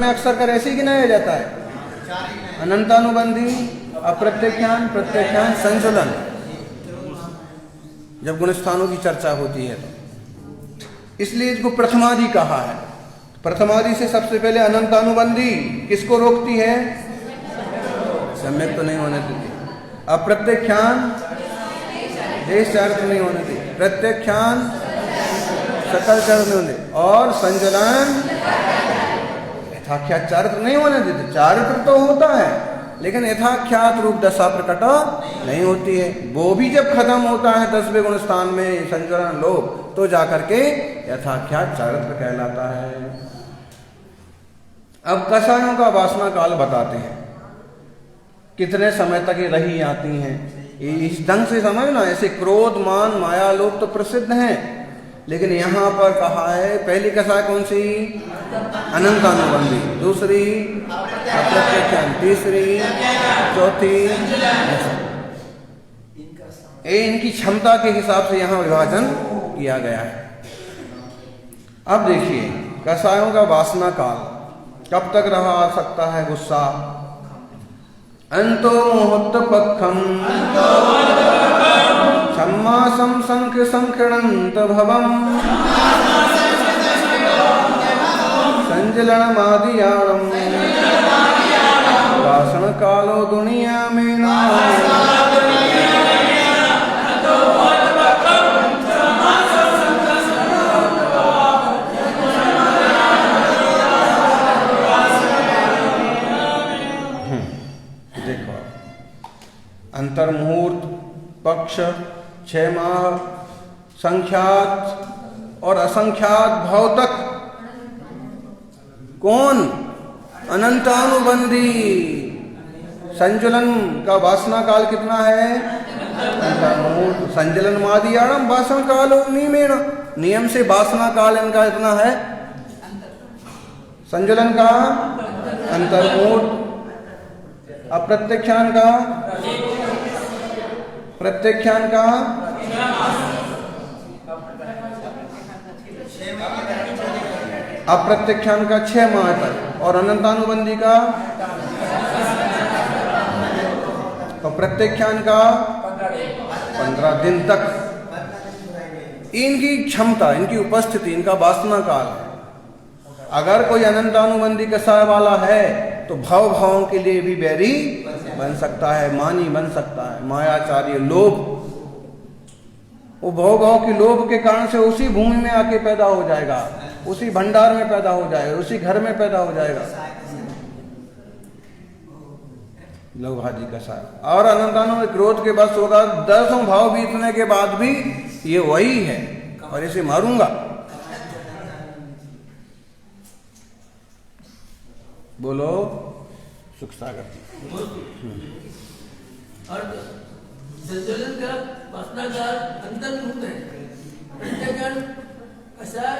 में अक्सर कर ऐसे ही गिनाया जाता है, अनंतानुबंधी, अप्रत्यख्यान, प्रत्यख्यान, संचलन। जब गुणस्थानों की चर्चा होती है तो इसलिए इसको प्रथमादि कहा है। प्रथमादि से सबसे पहले अनंतानुबंधी किसको रोकती है? सम्यक तो नहीं होने देती। अप्रत्यख्यान देश चार्थ नहीं होने देती, प्रत्यख्यान सकल चार्थ नहीं होने, और संचलन यथाख्यात चारित्र नहीं होने देते। चारित्र तो होता है लेकिन यथाख्यात रूप दशा प्रकट नहीं होती है। वो भी जब खत्म होता है 10वें गुण स्थान में संचरण लोभ, तो जाकर के यथाख्यात चारित्र कहलाता है। अब कषायों का वासना काल बताते हैं, कितने समय तक ये रही आती हैं। इस ढंग से समझना, ऐसे क्रोध, मान, माया, लोभ तो प्रसिद्ध हैं, लेकिन यहाँ पर कहा है पहली कषाय कौन सी? अनंतानुबंधी, दूसरी अप्रत्यख्यान, तीसरी, चौथी। इनकी क्षमता के हिसाब से यहाँ विभाजन किया गया है। अब देखिए कषायों का वासना काल कब तक रहा सकता है गुस्सा? अंतो मुहूर्त पक्षम छम्मासम संख संकृणंत भवम संजलनमादियाणम वासन कालो दुनिया में न। देखो अंतर्मुहूर्त, पक्ष, 6 माह, संख्यात और असंख्यात भाव तक कौन? अनंतानुबंधी। संचलन का वासना काल कितना है? अंतर्मुहूर्त, संचलन मादियाणम वासन कालो नियमेण, नियम से वासना काल इनका इतना है। संचलन का अंतर्मुहूर्त, अप्रत्यख्यान का, प्रत्यख्यान का, अप्रत्यख्यान का 6 माह तक, और अनंतानुबंधी का, और प्रत्यख्यान का 15 दिन तक। इनकी क्षमता, इनकी उपस्थिति, इनका वासना काल। अगर कोई अनंतानुबंधी कषाय वाला है तो भाव भावों के लिए भी बैरी बन सकता है, मानी बन सकता है, मायाचार्य, लोभ। वो भाव भाव के लोभ के कारण से उसी भूमि में आके पैदा हो जाएगा, उसी भंडार में पैदा हो जाएगा, उसी घर में पैदा हो जाएगा लोभादि कषाय। और अनंतानु में क्रोध के बस होगा, 10 भाव बीतने के बाद भी ये वही है और इसे मारूंगा। बोलो सुख सागर। और संचलन का वासना काल अंतर्मुहूर्त है, प्रत्यख्यान कषाय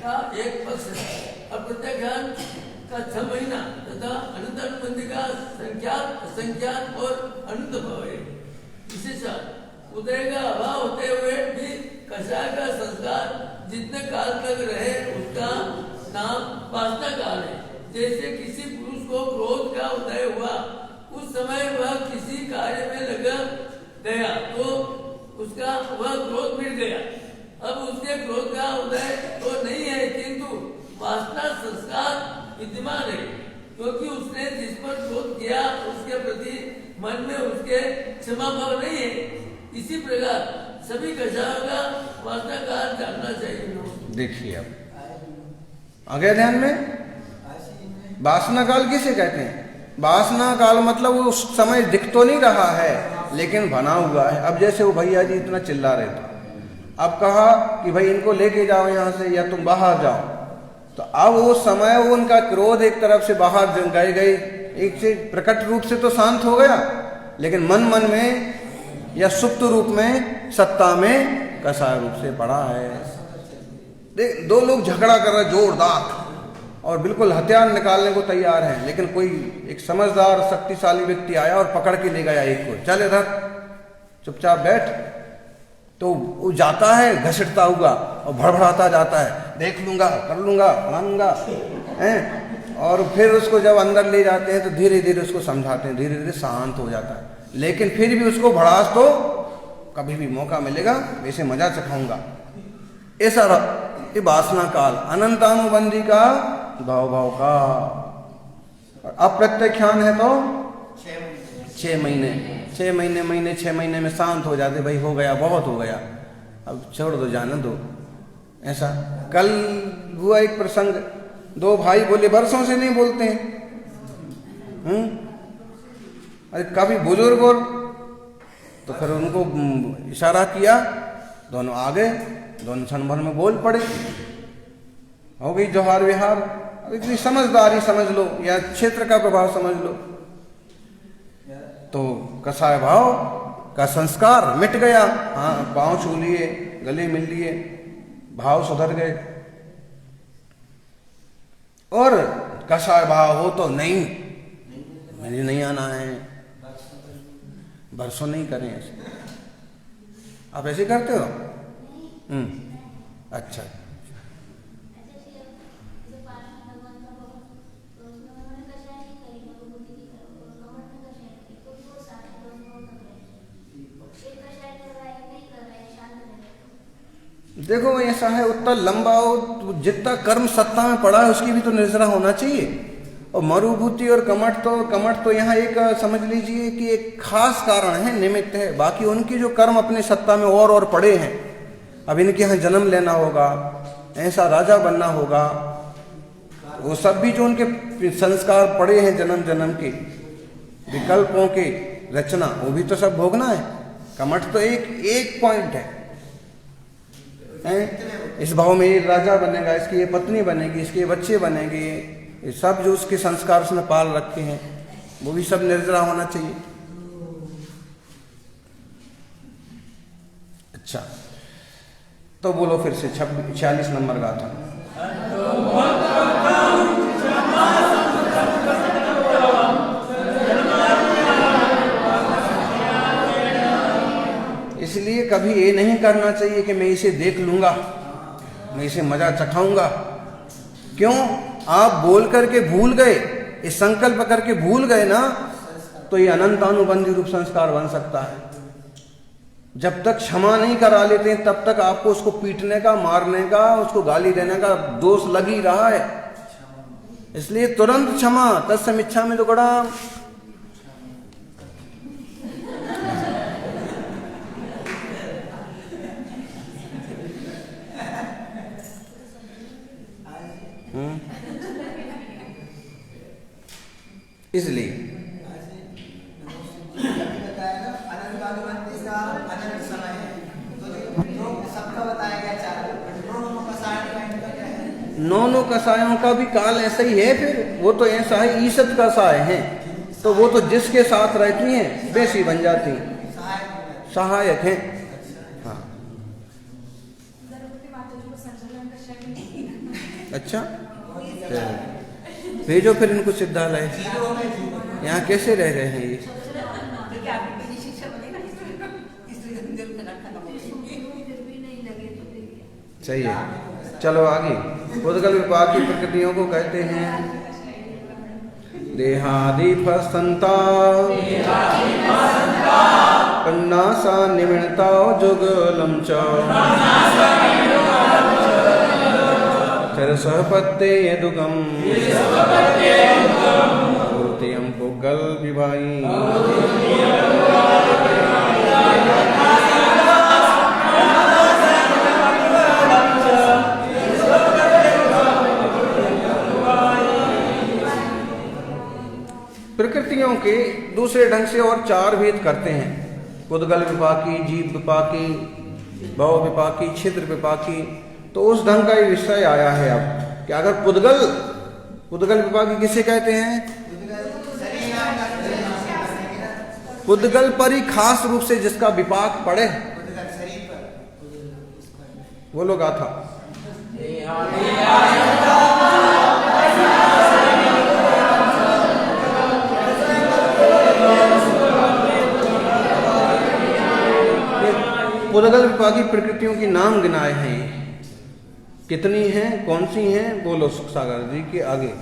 का 1 पक्ष है, और प्रत्यख्यान का 6 महीना तथा अनंतानुबंधी का संख्यात, असंख्यात और अनंत भाव है। इसी साथ उदय का अभाव होते हुए भी कषाय का संस्कार जितने काल तक रहे उसका नाम वासना काल है। जैसे किसी पुरुष को क्रोध का उदय हुआ, उस समय वह किसी कार्य में लगा गया तो उसका वह क्रोध मिट गया। अब उसके क्रोध का उदय तो नहीं है, किंतु वासना संस्कार विद्यमान है, क्योंकि उसने जिस पर क्रोध किया उसके प्रति मन में उसके क्षमा भाव नहीं है। इसी प्रकार सभी कषायों का वासना काल जानना चाहिए। देखिए अब आगे ध्यान में, वासना काल किसे कहते हैं? वासना काल मतलब वो उस समय दिख तो नहीं रहा है लेकिन बना हुआ है। अब जैसे वो भैया जी इतना चिल्ला रहे थे, अब कहा कि भाई इनको लेके जाओ यहाँ से या तुम बाहर जाओ, तो अब वो समय वो उनका क्रोध एक तरफ से बाहर गए, एक से प्रकट रूप से तो शांत हो गया, लेकिन मन मन में या सुप्त रूप में सत्ता में कषाय रूप से पड़ा है। देख 2 लोग झगड़ा कर रहे जोरदार और बिल्कुल हथियार निकालने को तैयार हैं, लेकिन कोई एक समझदार शक्तिशाली व्यक्ति आया और पकड़ के ले गया एक को, चल इधर चुपचाप बैठ। तो वो जाता है घसीटता हुआ और भड़बड़ाता जाता है, देख लूंगा, कर लूंगा, मानूंगा, हैं और फिर उसको जब अंदर ले जाते हैं तो धीरे धीरे उसको समझाते हैं, धीरे धीरे शांत हो जाता है। लेकिन फिर भी उसको भड़ास तो कभी भी मौका मिलेगा वैसे मजा चखाऊंगा। ऐसा ये वासना काल अनंतानुबंधी का भाव भाव का। अप्रत्यक्षान है तो 6 महीने 6 महीने में शांत हो जाते, भाई हो गया, बहुत हो गया, अब छोड़ दो, जाने दो। ऐसा कल हुआ एक प्रसंग, 2 भाई बोले बरसों से नहीं बोलते हैं। अरे काफी बुजुर्ग और, तो फिर उनको इशारा किया, दोनों आ गए, दोनों क्षण भर में बोल पड़े, हो गई जोहार विहार। इतनी समझदारी समझ लो या क्षेत्र का प्रभाव समझ लो, तो कसाय भाव का संस्कार मिट गया। हाँ, पांव छू लिए, गले मिल लिए, भाव सुधर गए। और कसाय भाव हो तो नहीं, मुझे नहीं आना है, बरसों नहीं करें ऐसे। आप ऐसे करते हो? अच्छा। देखो ऐसा है, उतना लंबा हो, जितना कर्म सत्ता में पड़ा है उसकी भी तो निर्जरा होना चाहिए। और मरुभूति और कमठ तो यहाँ एक समझ लीजिए कि एक खास कारण है, निमित्त है। बाकी उनकी जो कर्म अपने सत्ता में और पड़े हैं, अब इनके यहाँ जन्म लेना होगा, ऐसा राजा बनना होगा, वो सब भी जो उनके संस्कार पड़े हैं जन्म जन्म के विकल्पों के रचना, वो भी तो सब भोगना है। कमठ तो एक पॉइंट है। इस भाव में ये राजा बनेगा, इसकी ये पत्नी बनेगी, इसके ये बच्चे बनेंगे, ये सब जो उसके संस्कार उसने पाल रखे हैं वो भी सब निर्जरा होना चाहिए। अच्छा, तो बोलो फिर से 46 नंबर गाथा। इसलिए कभी ये नहीं करना चाहिए कि मैं इसे देख लूंगा, मैं इसे मजा चखाऊंगा। क्यों? आप बोल करके भूल गए, इस संकल्प करके भूल गए ना, तो ये अनंतानुबंधी रूप संस्कार बन सकता है। जब तक क्षमा नहीं करा लेते तब तक आपको उसको पीटने का, मारने का, उसको गाली देने का दोष लग ही रहा है। इसलिए तुरंत क्षमा, तत्समिच्छा में तो बड़ा इसलिए नौ कसायों का भी काल ऐसा ही है। फिर वो तो ऐसा है, ईसत कसाय हैं, तो वो तो जिसके साथ रहती हैं वैसी बन जाती, सहायक हैं। हाँ, अच्छा, भेजो फिर इनको सिद्धालय। यहाँ कैसे रह रहे हैं ये? सही है, चलो आगे। उद्गल विपाक की प्रकृतियों को कहते हैं देहादि फसंता, कन्नासा निमिणता जुगलम च, सहपत्ते यदुगम पूर्तियम पुगल विभाई। प्रकृतियों के दूसरे ढंग से और 4 भेद करते हैं। पुद्गल विपाकी, जीव विपाकी, भव विपाकी, छिद्र विपाकी। तो उस ढंग का ये विषय आया है अब कि अगर पुद्गल विपाकी किसे कहते हैं? पुद्गल पर ही खास रूप से जिसका विपाक पड़े, वो लोग गाथा। पुद्गल विपाकी प्रकृतियों की नाम गिनाए हैं, कितनी हैं, कौन सी हैं? बोलो सुख सागर जी के आगे।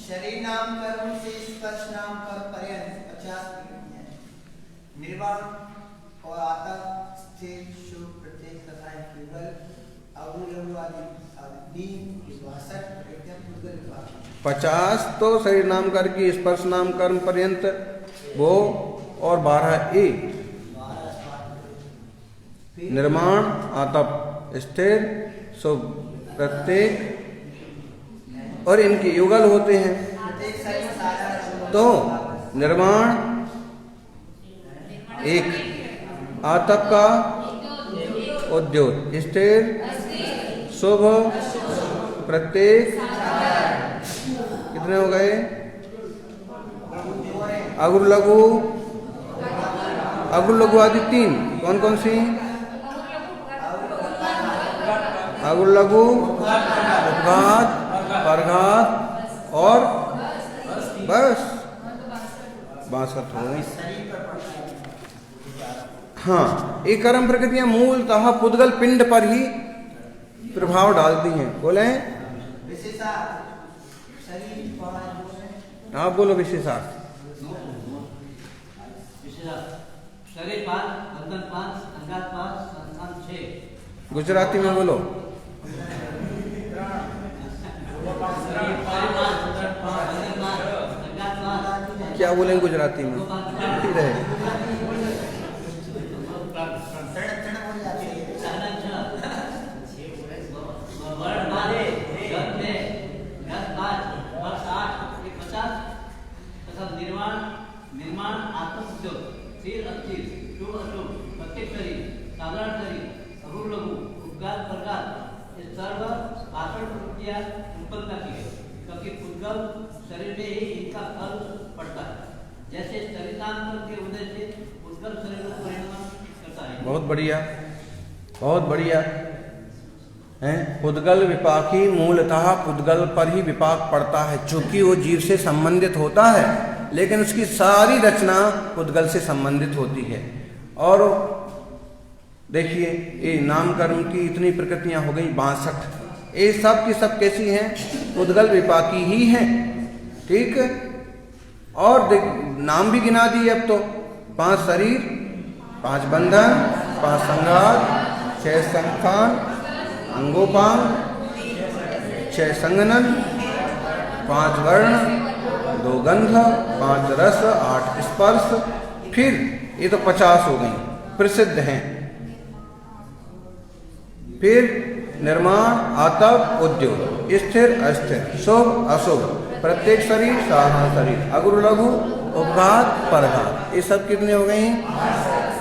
शरीर नाम कर्म से स्पर्श नाम कर्म पर्यंत 50 प्रकृतियां, निर्वाण और आत्म स्थिर शुभ प्रत्येक तथा केवल अवलंब आदि 62 प्रकृतियां पूर्वल विभाग। 50 तो शरीर नाम कर्म की, स्पर्श नाम कर्म पर्यंत वो, और 12 ए निर्माण आतप स्थिर शुभ प्रत्येक, और इनके युगल होते हैं। तो निर्माण एक, आतप का उद्योग, स्थिर शुभ प्रत्येक, कितने हो गए? अगुर लघु, अगुर लघु आदि 3, कौन कौन सी? अगुर लघु, उपघात, परघात और बस 62 हो गई। हाँ, ये कर्म प्रकृतियां मूलतः पुद्गल पिंड पर ही प्रभाव डालती हैं। बोले आप बोलो विशेषार्थ। शरीर 5, बंधन 5, संघात 5, संस्थान 6। गुजराती में बोलो। क्या बोलेंगे गुजराती में? ठीक है। निर्माण आत्म उद्योग, स्थिर अस्थिर, शुभ अशुभ, प्रत्येक शरीर, साधारण शरीर, अगुर लघु, उपघात परघात, ये सर्व 62 प्रकृतियां उत्पन्न करती है, क्योंकि पुद्गल शरीर में ही इनका फल पड़ता है। जैसे शरीरांतर के उदय से पुद्गल शरीर को परिणाम करता है। बहुत बढ़िया, बहुत बढ़िया है। पुद्गल विपाकी मूलतः पुद्गल पर ही विपाक पड़ता है, चूंकि वो जीव से संबंधित होता है, लेकिन उसकी सारी रचना पुद्गल से संबंधित होती है। और देखिए, ये नाम कर्म की इतनी प्रकृतियां हो गई 62, ये सब की सब कैसी हैं? पुद्गल विपाकी ही हैं। ठीक, और नाम भी गिना दिए अब तो। 5 शरीर, 5 बंधन, 5 संघात, 6 संस्थान अंगोपांग, 6 संगनन, 5 वर्ण, 2 गंध, 5 रस, 8 स्पर्श, फिर ये तो 50 हो गई प्रसिद्ध हैं। फिर निर्माण आतप उद्योग, स्थिर अस्थिर, शुभ अशुभ, प्रत्येक शरीर, साधारण शरीर, अगुर लघु, उपघात परघात, ये सब कितने हो गई?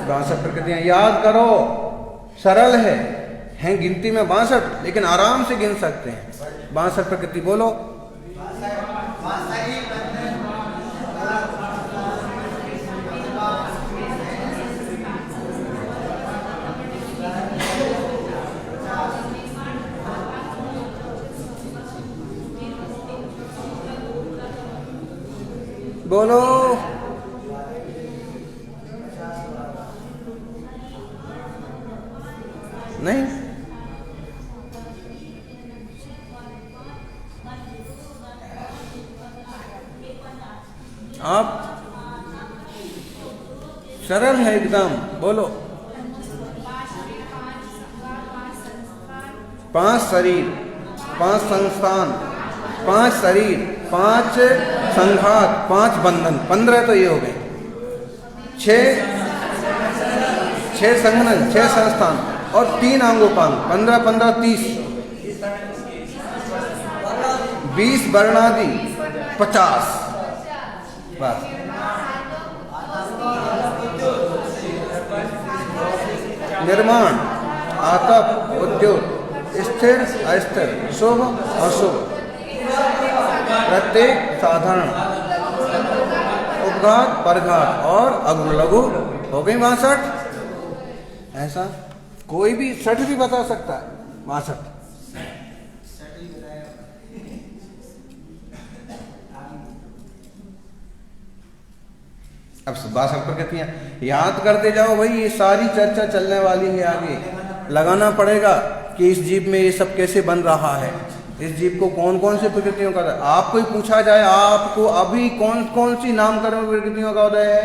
62 प्रकृतियां। याद करो, सरल है, हैं गिनती में 62, लेकिन आराम से गिन सकते हैं। 62 प्रकृति बोलो। बोलो। नहीं, आप सरल है एकदम। बोलो। 5 शरीर, 5 संस्थान, 5 शरीर, 5 संघात, 5 बंधन, 15 तो ये हो गए। 6 संघनन, 6 संस्थान और 3 अंगोपांग, 15 15 30, 20 वर्णादि 50। बस निर्माण आतप उद्योग, स्थिर अस्थिर, शुभ अशुभ, प्रत्येक साधारण, उपघात परघात और अगुर लघु हो गई 62। ऐसा कोई भी 60 भी बता सकता है। 62 अब 62 प्रकृतियां याद करते जाओ भाई। ये सारी चर्चा चलने वाली है, आगे लगाना पड़ेगा कि इस जीव में ये सब कैसे बन रहा है। इस जीव को कौन कौन सी प्रकृतियों का उदय, आपको ही पूछा जाए आपको अभी कौन कौन सी नामकरण प्रकृतियों का उदय है,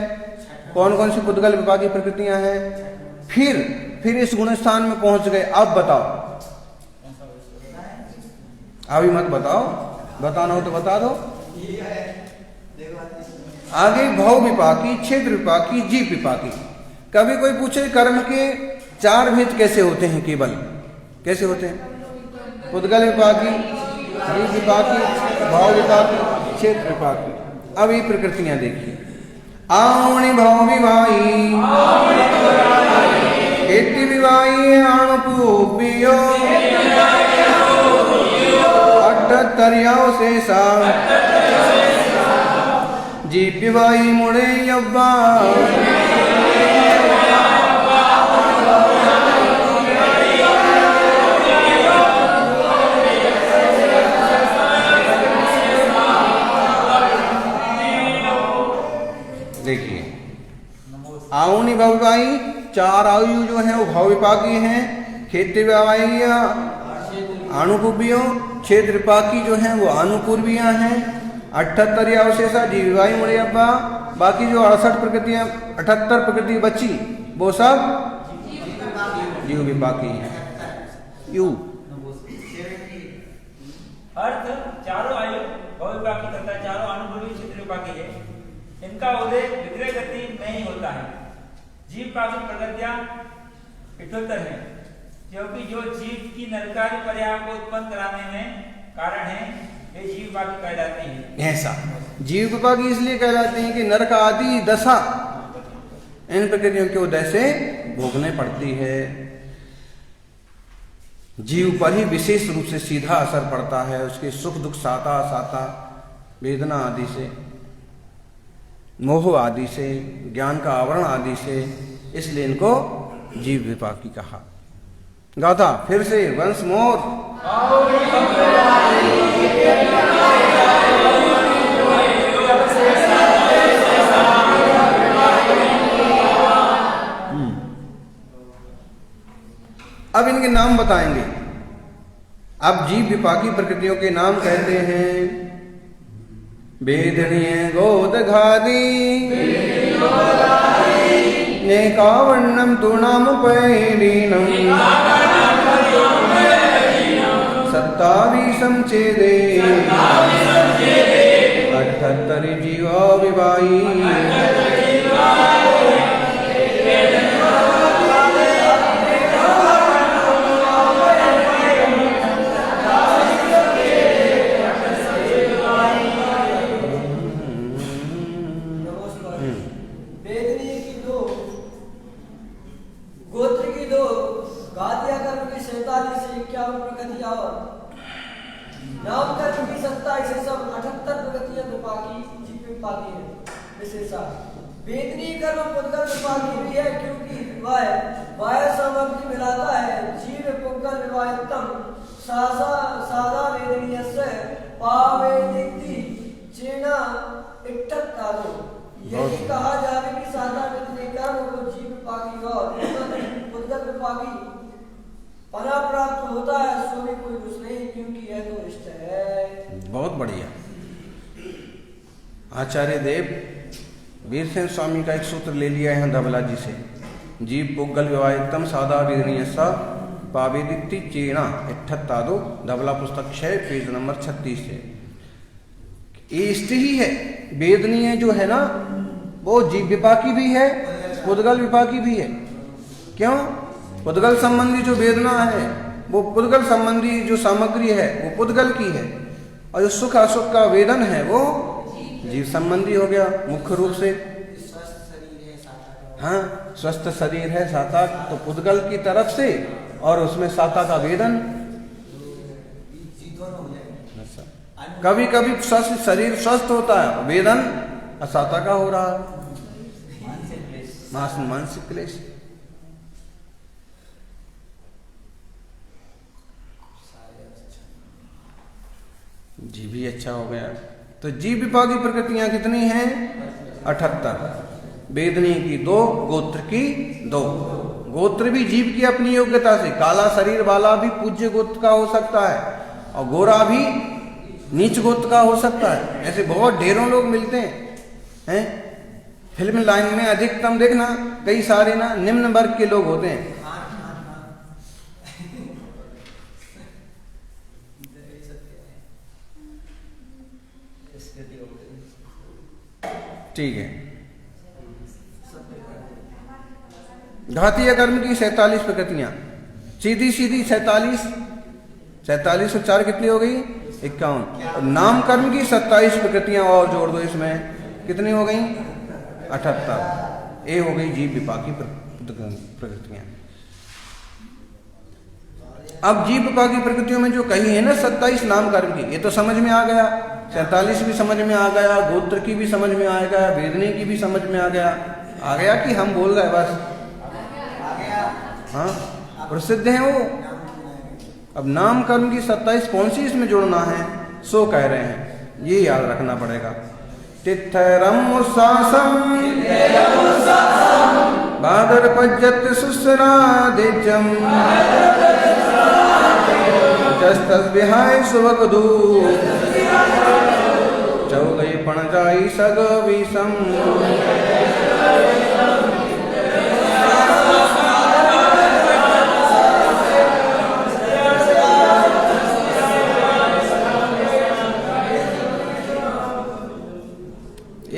कौन कौन सी पुद्गल विपाकी प्रकृतियां हैं, फिर इस गुण स्थान में पहुंच गए, अब बताओ, अभी मत बताओ, बताना हो तो बता दो। आगे भव विपाकी, क्षेत्र विपाकी, जीव विपाकी। कभी कोई पूछे कर्म के 4 भेद कैसे होते हैं, केवल कैसे होते हैं? पुद्गल विपाकी, जीव विपाकी, भव विपाकी, क्षेत्र विपाकी। अब ये प्रकृतियां देखिए। आवणि भव विवाही, खेती विवाही, आणुपूपियो, अठत्तरियाओ शेषा, जीव विवाही मुड़े यव्वा, देखिए आउनी भवविपाही 4 आयु जो है वो भव विपाकी हैं, खेती विवाही आणुपूर्वियों, क्षेत्र विपाकी जो हैं वो आणुपूर्वियां हैं, 78 अवशेषा जीव विवाही मुड़े अब्बा, बाकी जो 68 प्रकृतियां 78 प्रकृति बची वो सब जीव विपाकी हैं। यू अर्थ चारों आयु भव विपाकी तथा चारों अनुभवी क्षेत्र विपाकी है। इनका उदय विग्रह गति में ही होता है। जीव पाकी प्रगतियां 78 है, क्योंकि जो जीव की नरकारी पर्याय को उत्पन्न कराने में कारण है, ये जीव पाकी कहलाते हैं। ऐसा जीव विपाकी इसलिए कहलाते हैं कि नरक आदि दशा इन प्रकृतियों के उदय से भोगने पड़ती है। जीव पर ही विशेष रूप से सीधा असर पड़ता है, उसके सुख दुख साता वेदना आदि से, मोह आदि से, ज्ञान का आवरण आदि से, इसलिए इनको जीव विपाकी कहा। गाथा फिर से वंस मोर। अब इनके नाम बताएंगे। अब जीव विपाकी प्रकृतियों के नाम कहते हैं वेदनीय गोदघादी, नेकावर्णम तु नाम पैलीनम, सत्तावीसम चेदे, 78 जीवा विवाही। वेदनी कर्म पुद्गल विपाकी भी है, क्योंकि वह वाय सामग्री मिलाता है। जीव पुद्गल विवाहितम सादा वेदनीय से पावेदिति चेना इट्ठत कालो। यही कहा जावे कि सादा वेदनी कर्म को जीव विपाकी और पुद्गल विपाकी पना प्राप्त होता है, सो भी कोई कुछ नहीं, क्योंकि यह तो इष्ट है। बहुत बढ़िया। आचार्य देव वीरसेन स्वामी का एक सूत्र ले लिया है धबला जी से। जीव पुद्गल विवाहितम सादा वेदनीय सा पावेदिति चेना इट्ठत्तादो, धबला पुस्तक 6 पेज नंबर 36 से। ये इष्ट ही है। वेदनीय जो है ना वो जीव विपाकी भी है, पुद्गल विपाकी भी है। क्यों? पुद्गल संबंधी जो वेदना है वो पुद्गल संबंधी जो सामग्री है वो पुद्गल की है, और जो सुख असुख का वेदन है वो जीव संबंधी हो गया मुख्य रूप से। हाँ, स्वस्थ शरीर है साता तो पुद्गल की तरफ से, और उसमें साता का वेदन। कभी कभी स्वस्थ शरीर स्वस्थ होता है, वेदन असाता का हो रहा है, मानसिक क्लेश। जीव भी अच्छा हो गया। तो जीव विपाकी प्रकृतियां कितनी हैं? 78। वेदनी की 2, गोत्र की 2। गोत्र भी जीव की अपनी योग्यता से, काला शरीर वाला भी पूज्य गोत्र का हो सकता है, और गोरा भी नीच गोत्र का हो सकता है। ऐसे बहुत ढेरों लोग मिलते हैं। फिल्म लाइन में अधिकतम देखना कई सारे ना निम्न वर्ग के लोग होते हैं। ठीक है। घातीय कर्म की 47 प्रकृतियां, सीधी सीधी 47 और 4 कितनी हो गई? 51। नाम कर्म की 27 प्रकृतियां और जोड़ दो, इसमें कितनी हो गई? 78। ये हो गई जीव विपाकी प्रकृतियां। अब जीव विपाकी प्रकृतियों में जो कही है ना 27 नाम कर्म की, ये तो समझ में आ गया। 47 भी समझ में आ गया, गोत्र की भी समझ में आएगा, वेदनी की भी समझ में आ गया कि हम बोल रहे हैं बस? हाँ, प्रसिद्ध है वो। अब नाम कर्म की 27 कौन सी इसमें जोड़ना है सो कह रहे हैं, ये याद रखना पड़ेगा। तिथरम उसासम बादर पज्जत सुसरादिजम जस्तस विहाय सुभगदू चौगई पणजाई सग विषम।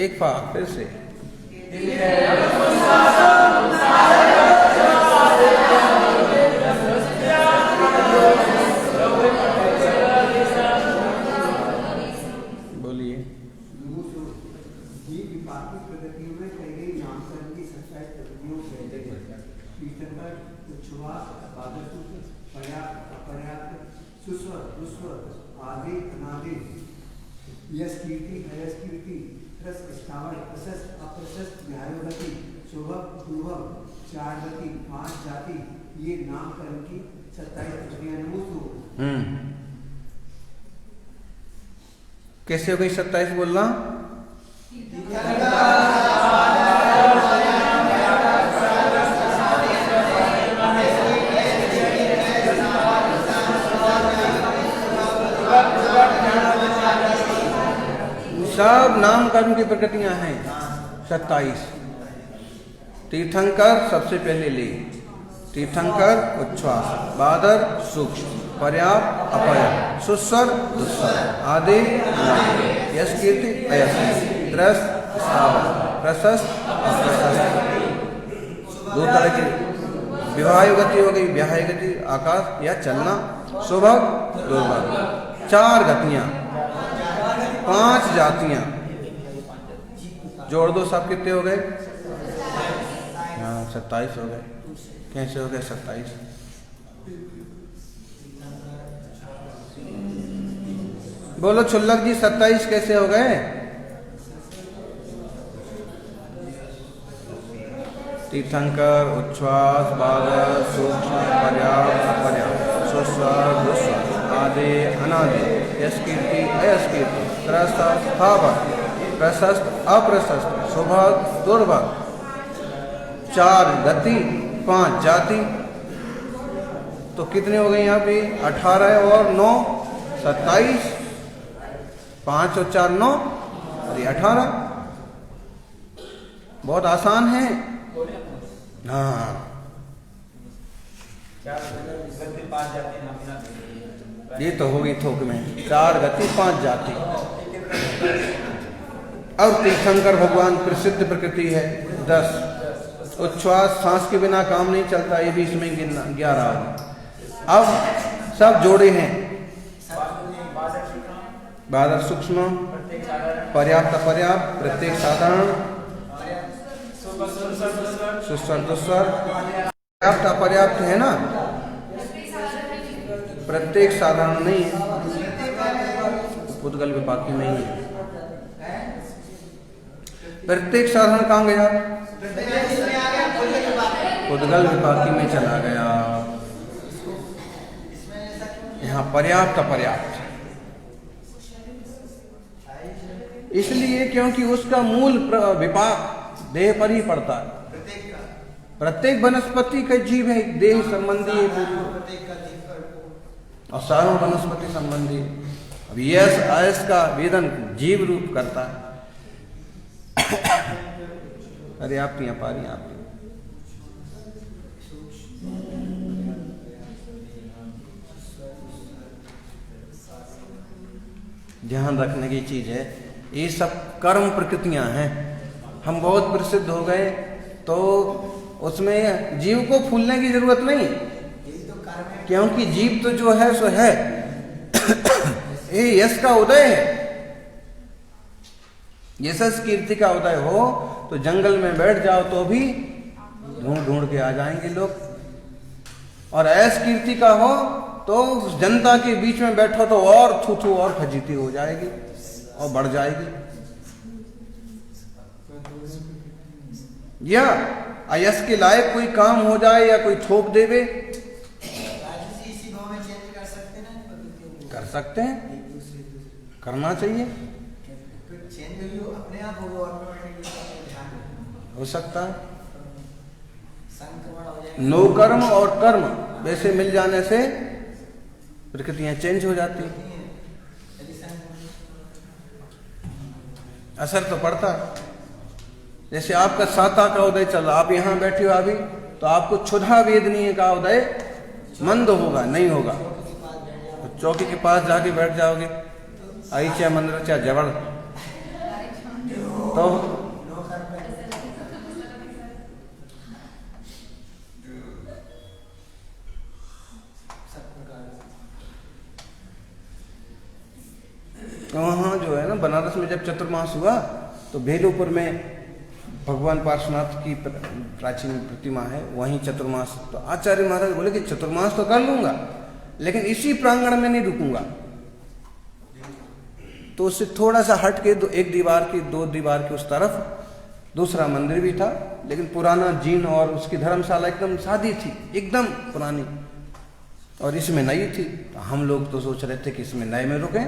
एक बार फिर से बोलिए। जीव विपाकी प्रगतियों में कई गई नामकरण की 27 प्रगतियों तीर्थंकर, उच्छ्वास, बाधक, पर्याप्त, अपर्याप्त, सुस्वर, दुस्वर, आदि, अनादि, यश कीर्ति, अयश कीर्ति, रस, स्थावर, प्रशस्त, अप्रशस्त, व्यायोगति, शोभक, दुर्भग, 4 गति, 5 जाति, ये नामकरण की 27 प्रक्रिया। कैसे हो गई 27 बोलना? सब नाम कर्म की प्रकृतियां हैं 27। तीर्थंकर सबसे पहले ले, तीर्थंकर उच्छ्वास, बादर सूक्ष्म, पर्याप्त अपर्याप्त, सुस्वर दुस्वर, आदि यश कीर्ति अयश, त्रस्त स्थावर, प्रशस्त अप्रशस्त। 2 तरह की विवाह गति हो गई, व्याह गति आकाश या चलना, सुभग दुर्भग, 4 गतियां, 5 जातियां, जोड़ दो सब कितने हो गए? हाँ 27 हो गए। कैसे हो गए 27? बोलो छुल्लक जी 27 कैसे हो गए? तीर्थंकर, उच्छ्वास, बादर, सूक्ष्म, पर्याप्त, अपर्याप्त, सुस्वर, दुस्वर, आदि, अनादि, यश कीर्ति, अयश कीर्ति, त्रस्त, स्थावर, प्रशस्त, अप्रशस्त, सुभग, दुर्भग, 4 गति, 5 जाति। तो कितने हो गए यहाँ पे? 18 और 9 27, 5 और 4 9 और ये 18। बहुत आसान है। हाँ, 5 जाति ये तो होगी थोक में 4 गति 5 जाति। और तीर्थंकर भगवान प्रसिद्ध प्रकृति है 10। उच्छ्वास सांस के बिना काम नहीं चलता, ये भी इसमें 11 होगा। अब सब जोड़े हैं, बादर सूक्ष्म, पर्याप्त अपर्याप्त, प्रत्येक साधारण, सुस्वर दुस्वर, पर्याप्त अपर्याप्त है ना, प्रत्येक साधारण नहीं है, पुद्गल विपाकी में ही है। प्रत्येक साधारण कहाँ गया? पुद्गल विपाकी में चला गया। यहाँ पर्याप्त अपर्याप्त, इसलिए क्योंकि उसका मूल विपाक देह पर ही पड़ता है। प्रत्येक वनस्पति का जीव है, देह संबंधी है। और सारों वनस्पति संबंधी। अब यस आयस का वेदन जीव रूप करता है। अरे आप पिया पा रही आप ध्यान रखने की चीज है। ये सब कर्म प्रकृतियां हैं। हम बहुत प्रसिद्ध हो गए तो उसमें जीव को फूलने की जरूरत नहीं, क्योंकि जीव तो जो है सो है। ये यश का उदय है। यशस कीर्ति का उदय हो तो जंगल में बैठ जाओ तो भी ढूंढ ढूंढ के आ जाएंगे लोग, और ऐस कीर्ति का हो तो जनता के बीच में बैठो तो और थू थू और फजीती हो जाएगी और बढ़ जाएगी। या अयस के लायक कोई काम हो जाए या कोई थोप देवे, इसी भाव में चेंज कर सकते ना, कर सकते हैं, करना चाहिए, चेंज अपने आप होगा, ऑटोमेटिकली हो सकता है। संक्रमण हो जाएगा। नो कर्म और कर्म वैसे मिल जाने से प्रकृतियां चेंज हो जाती हैं। असर तो पड़ता है। जैसे आपका साता का उदय चल रहा, आप यहां बैठे हो अभी, तो आपको क्षुधा वेदनीय का उदय मंद होगा, नहीं होगा। तो चौकी के पास जाके बैठ जाओगे, आई चाहे मंदिर चाहे जबड़, तो वहाँ जो है ना बनारस में जब चतुर्मास हुआ तो बेलूपुर में भगवान पार्श्वनाथ की प्राचीन प्रतिमा है, वहीं चतुर्मास। तो आचार्य महाराज बोले कि चतुर्मास तो कर लूंगा लेकिन इसी प्रांगण में नहीं रुकूंगा। तो उससे थोड़ा सा हट के एक दीवार की, दो दीवार की उस तरफ दूसरा मंदिर भी था, लेकिन पुराना जीर्ण, और उसकी धर्मशाला एकदम सादी थी, एकदम पुरानी, और इसमें नई थी। तो हम लोग तो सोच रहे थे कि इसमें नए में रुकें,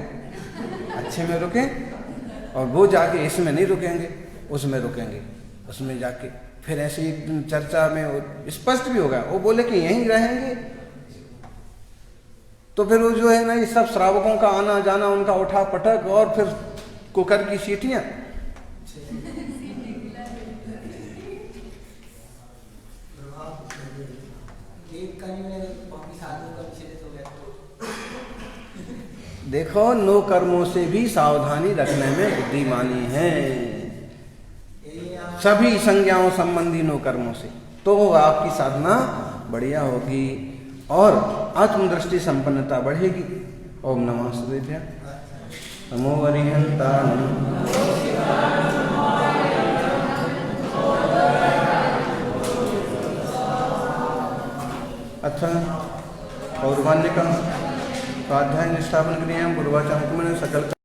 अच्छे में रुकें, और वो जाके इसमें नहीं रुकेंगे, उसमें रुकेंगे। उसमें जाके फिर ऐसे एक दिन चर्चा में स्पष्ट भी हो गया, वो बोले कि यहीं रहेंगे। तो फिर वो जो है ना, ये सब श्रावकों का आना जाना, उनका उठा पटक, और फिर कुकर की सीटियां। देखो, नो कर्मों से भी सावधानी रखने में बुद्धिमानी है, सभी संज्ञाओं संबंधी नो कर्मों से, तो आपकी साधना बढ़िया होगी और आत्मदृष्टि संपन्नता बढ़ेगी। ओम नमः शिवाय। नमो अरिहंताय। अथ पौर्वान्यकम स्वाध्याय निष्ठापन क्रिया पूर्वाचार सकल